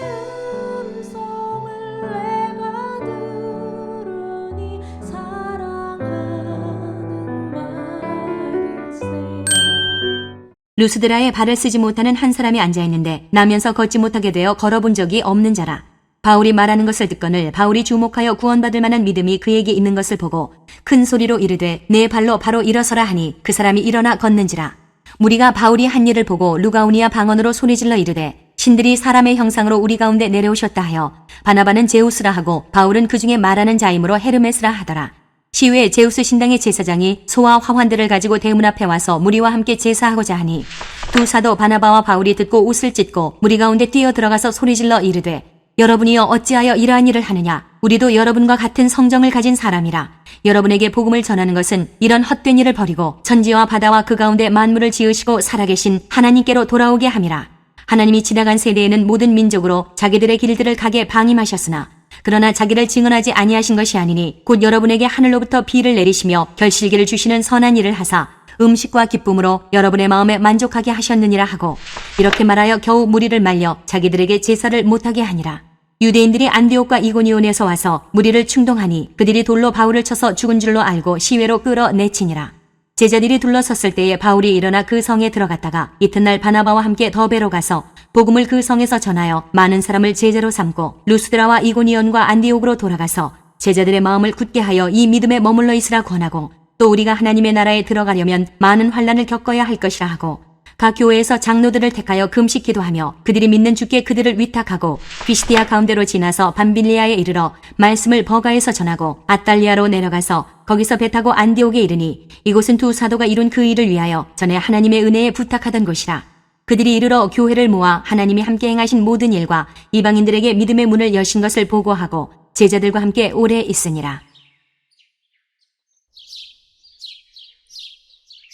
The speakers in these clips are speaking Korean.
음성을 내가 들으니 사랑하는 말일세. 루스드라에 발을 쓰지 못하는 한 사람이 앉아있는데 나면서 걷지 못하게 되어 걸어본 적이 없는 자라. 바울이 말하는 것을 듣거늘 바울이 주목하여 구원받을 만한 믿음이 그에게 있는 것을 보고 큰 소리로 이르되 내 발로 바로 일어서라 하니 그 사람이 일어나 걷는지라. 무리가 바울이 한 일을 보고 루가오니아 방언으로 소리질러 이르되 신들이 사람의 형상으로 우리 가운데 내려오셨다 하여 바나바는 제우스라 하고 바울은 그 중에 말하는 자이므로 헤르메스라 하더라. 시외 제우스 신당의 제사장이 소와 화환들을 가지고 대문 앞에 와서 무리와 함께 제사하고자 하니 두 사도 바나바와 바울이 듣고 옷을 찢고 무리 가운데 뛰어 들어가서 소리질러 이르되 여러분이여 어찌하여 이러한 일을 하느냐. 우리도 여러분과 같은 성정을 가진 사람이라. 여러분에게 복음을 전하는 것은 이런 헛된 일을 버리고 천지와 바다와 그 가운데 만물을 지으시고 살아계신 하나님께로 돌아오게 함이라. 하나님이 지나간 세대에는 모든 민족으로 자기들의 길들을 가게 방임하셨으나 그러나 자기를 증언하지 아니하신 것이 아니니 곧 여러분에게 하늘로부터 비를 내리시며 결실기를 주시는 선한 일을 하사 음식과 기쁨으로 여러분의 마음에 만족하게 하셨느니라 하고 이렇게 말하여 겨우 무리를 말려 자기들에게 제사를 못하게 하니라. 유대인들이 안디옥과 이고니온에서 와서 무리를 충동하니 그들이 돌로 바울을 쳐서 죽은 줄로 알고 시외로 끌어내치니라. 제자들이 둘러섰을 때에 바울이 일어나 그 성에 들어갔다가 이튿날 바나바와 함께 더베로 가서 복음을 그 성에서 전하여 많은 사람을 제자로 삼고 루스드라와 이고니온과 안디옥으로 돌아가서 제자들의 마음을 굳게 하여 이 믿음에 머물러 있으라 권하고 또 우리가 하나님의 나라에 들어가려면 많은 환난을 겪어야 할 것이라 하고 각 교회에서 장로들을 택하여 금식 기도하며 그들이 믿는 주께 그들을 위탁하고 피시디아 가운데로 지나서 밤빌리아에 이르러 말씀을 버가에서 전하고 아달리아로 내려가서 거기서 배 타고 안디옥에 이르니 이곳은 두 사도가 이룬 그 일을 위하여 전에 하나님의 은혜에 부탁하던 곳이라. 그들이 이르러 교회를 모아 하나님이 함께 행하신 모든 일과 이방인들에게 믿음의 문을 여신 것을 보고하고 제자들과 함께 오래 있으니라.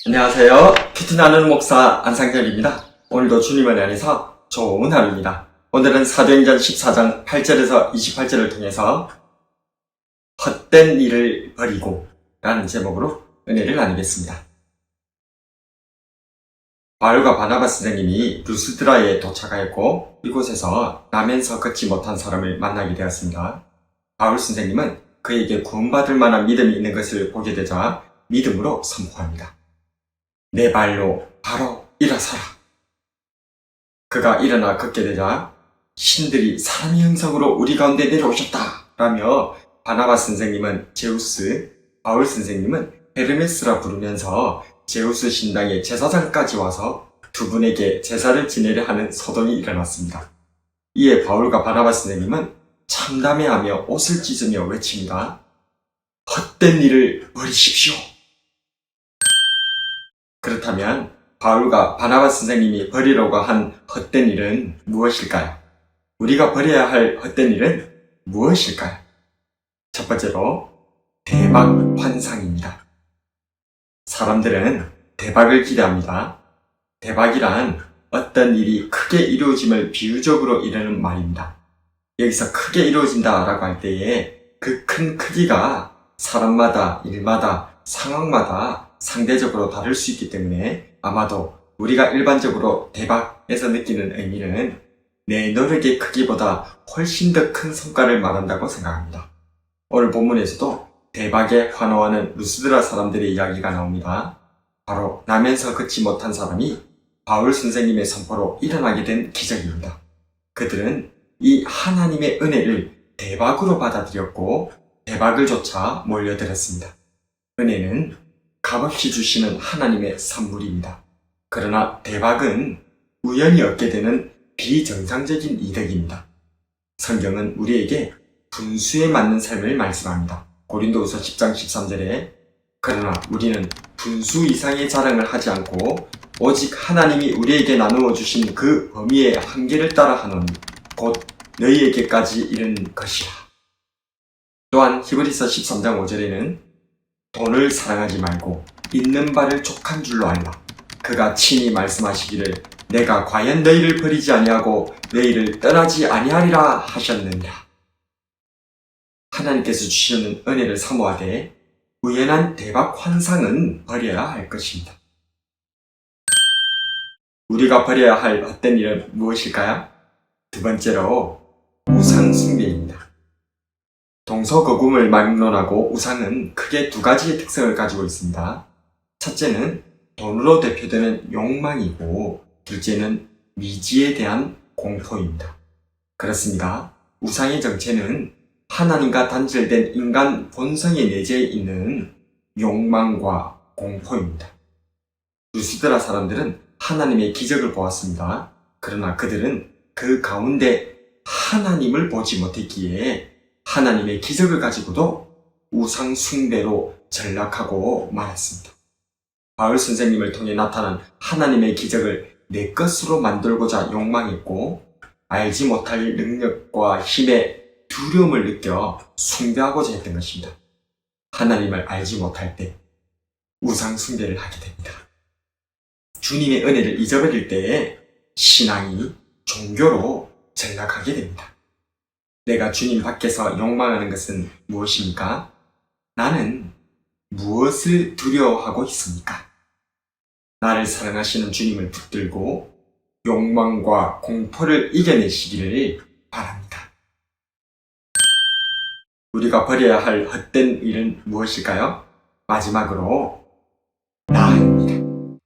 안녕하세요. 큐티 나누는 목사 안상렬입니다. 오늘도 주님의 안에서 좋은 하루입니다. 오늘은 사도행전 14장 8절에서 28절을 통해서 헛된 일을 버리고 라는 제목으로 은혜를 나누겠습니다. 바울과 바나바 선생님이 루스드라에 도착하였고 이곳에서 나면서 걷지 못한 사람을 만나게 되었습니다. 바울 선생님은 그에게 구원받을 만한 믿음이 있는 것을 보게 되자 믿음으로 선포합니다. 내 발로 바로 일어서라. 그가 일어나 걷게 되자 신들이 사람의 형상으로 우리 가운데 내려오셨다 라며 바나바 선생님은 제우스, 바울 선생님은 헤르메스라 부르면서 제우스 신당의 제사장까지 와서 두 분에게 제사를 지내려 하는 소동이 일어났습니다. 이에 바울과 바나바 선생님은 참담해하며 옷을 찢으며 외칩니다. 헛된 일을 버리십시오. 그렇다면 바울과 바나바 선생님이 버리려고 한 헛된 일은 무엇일까요? 우리가 버려야 할 헛된 일은 무엇일까요? 첫 번째로 대박 환상입니다. 사람들은 대박을 기대합니다. 대박이란 어떤 일이 크게 이루어짐을 비유적으로 이르는 말입니다. 여기서 크게 이루어진다 라고 할 때에 그 큰 크기가 사람마다, 일마다, 상황마다 상대적으로 다를 수 있기 때문에 아마도 우리가 일반적으로 대박에서 느끼는 의미는 내 노력의 크기보다 훨씬 더 큰 성과를 말한다고 생각합니다. 오늘 본문에서도 대박에 환호하는 루스드라 사람들의 이야기가 나옵니다. 바로 나면서 걷지 못한 사람이 바울 선생님의 선포로 일어나게 된 기적입니다. 그들은 이 하나님의 은혜를 대박으로 받아들였고 대박을 쫓아 몰려들었습니다. 은혜는 값없이 주시는 하나님의 선물입니다. 그러나 대박은 우연히 얻게 되는 비정상적인 이득입니다. 성경은 우리에게 분수에 맞는 삶을 말씀합니다. 고린도후서 10장 13절에 그러나 우리는 분수 이상의 자랑을 하지 않고 오직 하나님이 우리에게 나누어 주신 그 범위의 한계를 따라 하노니 곧 너희에게까지 이른 것이라. 또한 히브리서 13장 5절에는 돈을 사랑하지 말고 있는 바를 족한 줄로 알라. 그가 친히 말씀하시기를 내가 과연 너희를 버리지 아니하고 너희를 떠나지 아니하리라 하셨느니라. 하나님께서 주시는 은혜를 사모하되 우연한 대박 환상은 버려야 할 것입니다. 우리가 버려야 할 헛된 일은 무엇일까요? 두 번째로 우상숭배입니다. 동서거금을 막론하고 우상은 크게 두 가지의 특성을 가지고 있습니다. 첫째는 돈으로 대표되는 욕망이고 둘째는 미지에 대한 공포입니다. 그렇습니다. 우상의 정체는 하나님과 단절된 인간 본성의 내재에 있는 욕망과 공포입니다. 루스드라 사람들은 하나님의 기적을 보았습니다. 그러나 그들은 그 가운데 하나님을 보지 못했기에 하나님의 기적을 가지고도 우상 숭배로 전락하고 말았습니다. 바울 선생님을 통해 나타난 하나님의 기적을 내 것으로 만들고자 욕망했고 알지 못할 능력과 힘에 두려움을 느껴 숭배하고자 했던 것입니다. 하나님을 알지 못할 때 우상 숭배를 하게 됩니다. 주님의 은혜를 잊어버릴 때에 신앙이 종교로 전락하게 됩니다. 내가 주님 밖에서 욕망하는 것은 무엇입니까? 나는 무엇을 두려워하고 있습니까? 나를 사랑하시는 주님을 붙들고 욕망과 공포를 이겨내시기를 바랍니다. 우리가 버려야 할 헛된 일은 무엇일까요? 마지막으로 나입니다.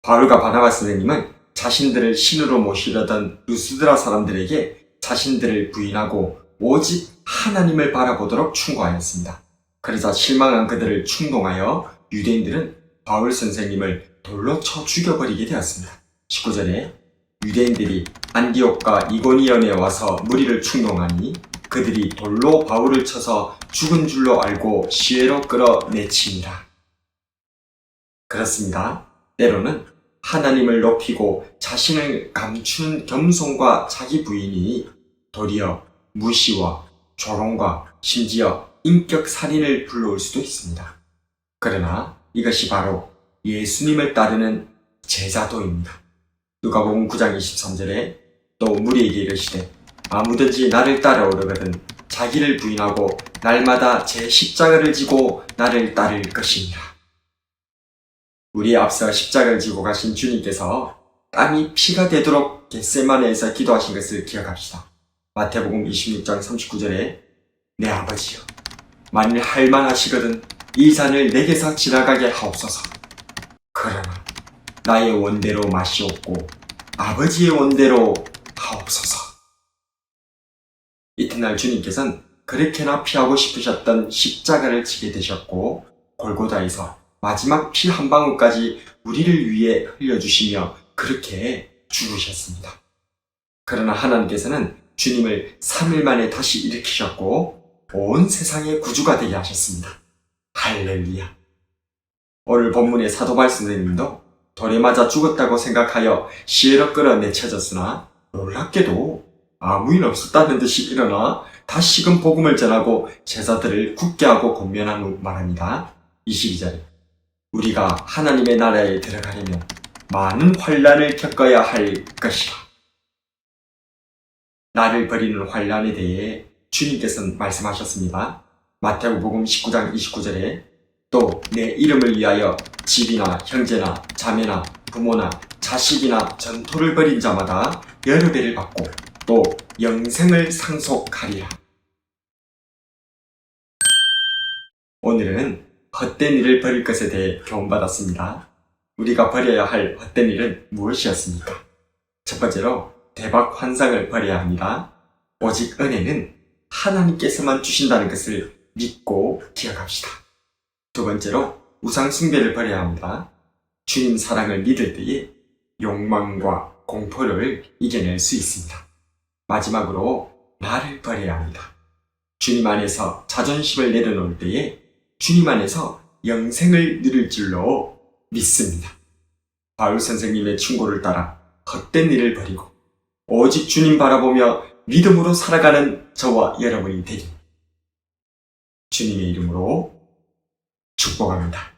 바울과 바나바 선생님은 자신들을 신으로 모시려던 루스드라 사람들에게 자신들을 부인하고 오직 하나님을 바라보도록 충고하였습니다. 그러자 실망한 그들을 충동하여 유대인들은 바울 선생님을 돌로 쳐 죽여버리게 되었습니다. 19절에 유대인들이 안디옥과 이고니온에 와서 무리를 충동하니 그들이 돌로 바울을 쳐서 죽은 줄로 알고 시외로 끌어내치니라. 그렇습니다. 때로는 하나님을 높이고 자신을 감추는 겸손과 자기 부인이 도리어 무시와 조롱과 심지어 인격 살인을 불러올 수도 있습니다. 그러나 이것이 바로 예수님을 따르는 제자도입니다. 누가복음 9장 23절에 또 무리에게 이르시되 아무든지 나를 따라오려거든 자기를 부인하고 날마다 제 십자가를 지고 나를 따를 것이니라. 우리에 앞서 십자가를 지고 가신 주님께서 땀이 피가 되도록 겟세마네에서 기도하신 것을 기억합시다. 마태복음 26장 39절에 내 아버지여 만일 할만하시거든 이 잔을 내게서 지나가게 하옵소서. 그러나 나의 원대로 마시옵고 아버지의 원대로 하옵소서. 이튿날 주님께서는 그렇게나 피하고 싶으셨던 십자가를 지게 되셨고 골고다에서 마지막 피 한 방울까지 우리를 위해 흘려주시며 그렇게 죽으셨습니다. 그러나 하나님께서는 주님을 3일 만에 다시 일으키셨고 온 세상의 구주가 되게 하셨습니다. 할렐루야. 오늘 본문의 사도바울 선생님도 돌에 맞아 죽었다고 생각하여 시외로 끌어내쳐졌으나 놀랍게도 아무 일 없었다는 듯이 일어나 다시금 복음을 전하고 제자들을 굳게 하고 권면한 후 말합니다. 22절에 우리가 하나님의 나라에 들어가려면 많은 환난을 겪어야 할 것이라. 나를 버리는 환난에 대해 주님께서는 말씀하셨습니다. 마태복음 19장 29절에 또 내 이름을 위하여 집이나 형제나 자매나 부모나 자식이나 전토를 벌인 자마다 여러 배를 받고 또 영생을 상속하리라. 오늘은 헛된 일을 버릴 것에 대해 교훈받았습니다. 우리가 버려야 할 헛된 일은 무엇이었습니까? 첫 번째로 대박 환상을 버려야 합니다. 오직 은혜는 하나님께서만 주신다는 것을 믿고 기억합시다. 두 번째로 우상 숭배를 버려야 합니다. 주님 사랑을 믿을 때에 욕망과 공포를 이겨낼 수 있습니다. 마지막으로 나를 버려야 합니다. 주님 안에서 자존심을 내려놓을 때에 주님 안에서 영생을 누릴 줄로 믿습니다. 바울 선생님의 충고를 따라 헛된 일을 버리고 오직 주님 바라보며 믿음으로 살아가는 저와 여러분이 되길 주님의 이름으로 축복합니다.